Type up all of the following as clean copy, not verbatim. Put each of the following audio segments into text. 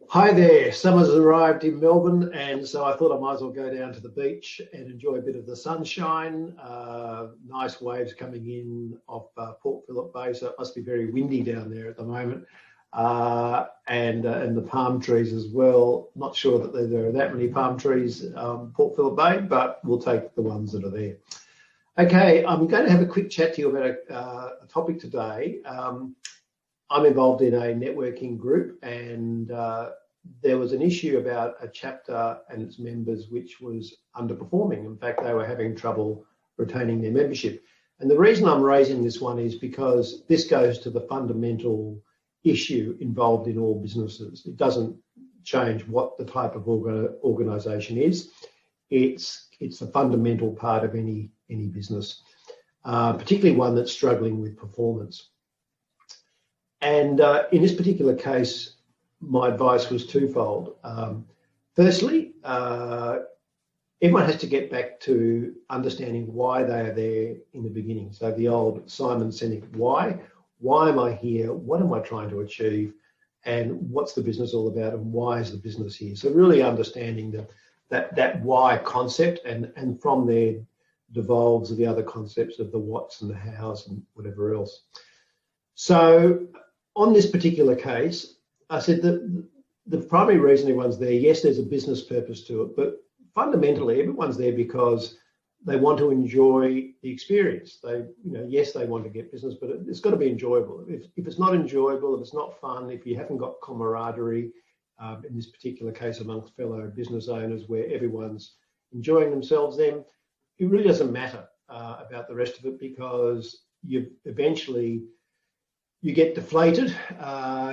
Hi there, summer's arrived in Melbourne, and so I thought I might as well go down to the beach and enjoy a bit of the sunshine. Nice waves coming in off Port Phillip Bay, so it must be very windy down there at the moment. And the palm trees as well. Not sure that there are that many palm trees Port Phillip Bay, but we'll take the ones that are there. Okay, I'm going to have a quick chat to you about a topic today. I'm involved in a networking group, and there was an issue about a chapter and its members which was underperforming. In fact, they were having trouble retaining their membership. And the reason I'm raising this one is because this goes to the fundamental issue involved in all businesses. It doesn't change what the type of organisation is. It's a fundamental part of any business, particularly one that's struggling with performance. And in this particular case, my advice was twofold. Firstly, everyone has to get back to understanding why they are there in the beginning. So the old Simon Sinek, why am I here? What am I trying to achieve? And what's the business all about? And why is the business here? So really understanding that why concept, and from there devolves the other concepts of the what's and the how's and whatever else. So on this particular case, I said that the primary reason everyone's there, yes, there's a business purpose to it, but fundamentally everyone's there because they want to enjoy the experience. Yes, they want to get business, but it's got to be enjoyable. If it's not enjoyable, if it's not fun, if you haven't got camaraderie, in this particular case amongst fellow business owners where everyone's enjoying themselves, then it really doesn't matter about the rest of it, because you get deflated,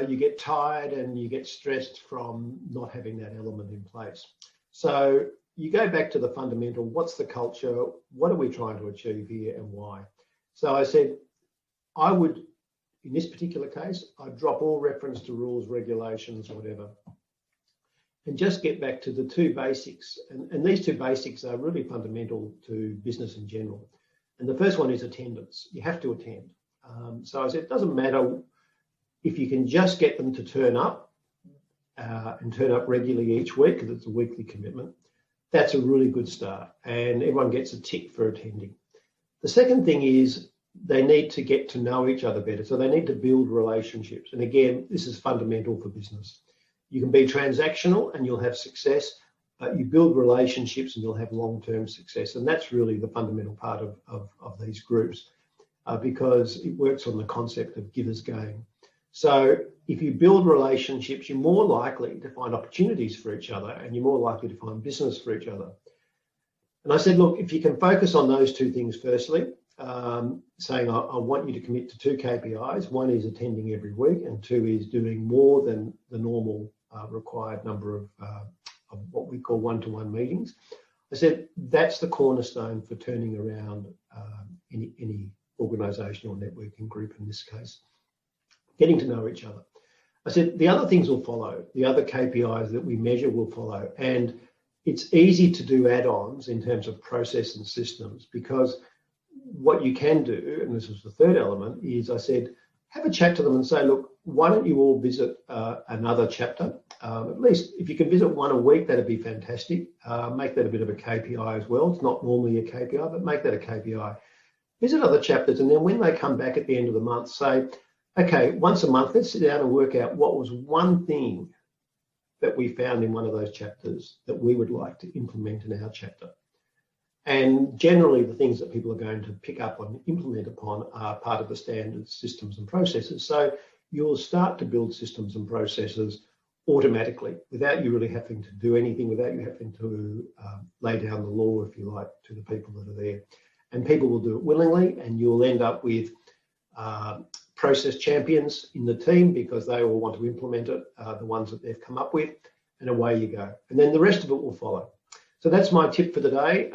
you get tired, and you get stressed from not having that element in place. So you go back to the fundamental, what's the culture, what are we trying to achieve here, and why? So I said, I would, in this particular case, I'd drop all reference to rules, regulations, whatever, and just get back to the two basics. And these two basics are really fundamental to business in general. And the first one is attendance. You have to attend. So I said, it doesn't matter if you can just get them to turn up and turn up regularly each week, because it's a weekly commitment. That's a really good start, and everyone gets a tick for attending. The second thing is they need to get to know each other better. So they need to build relationships. And again, this is fundamental for business. You can be transactional and you'll have success, but you build relationships and you'll have long-term success. And that's really the fundamental part of these groups. Because it works on the concept of givers gain. So if you build relationships, you're more likely to find opportunities for each other, and you're more likely to find business for each other. And I said, look, if you can focus on those two things, firstly, saying I want you to commit to two KPIs. One is attending every week, and two is doing more than the normal required number of what we call one-to-one meetings. I said, that's the cornerstone for turning around any organisation or networking group in this case, getting to know each other. I said the other things will follow, the other KPIs that we measure will follow, and it's easy to do add-ons in terms of process and systems, because what you can do, and this was the third element, is I said, have a chat to them and say, look, why don't you all visit another chapter? At least if you can visit one a week, that'd be fantastic. Make that a bit of a KPI as well. It's not normally a KPI, but make that a KPI. Visit other chapters, and then when they come back at the end of the month, say, okay, once a month, let's sit down and work out what was one thing that we found in one of those chapters that we would like to implement in our chapter. And generally, the things that people are going to pick up and implement upon are part of the standard systems and processes. So you'll start to build systems and processes automatically without you really having to do anything, without you having to lay down the law, if you like, to the people that are there. And people will do it willingly, and you'll end up with process champions in the team, because they all want to implement it, the ones that they've come up with, and away you go. And then the rest of it will follow. So that's my tip for the day.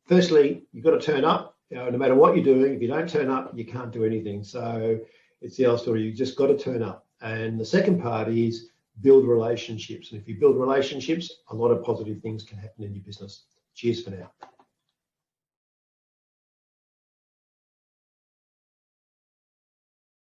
Firstly, you've got to turn up. No matter what you're doing, if you don't turn up, you can't do anything. So it's the old story, you just got to turn up. And the second part is build relationships. And if you build relationships, a lot of positive things can happen in your business. Cheers for now.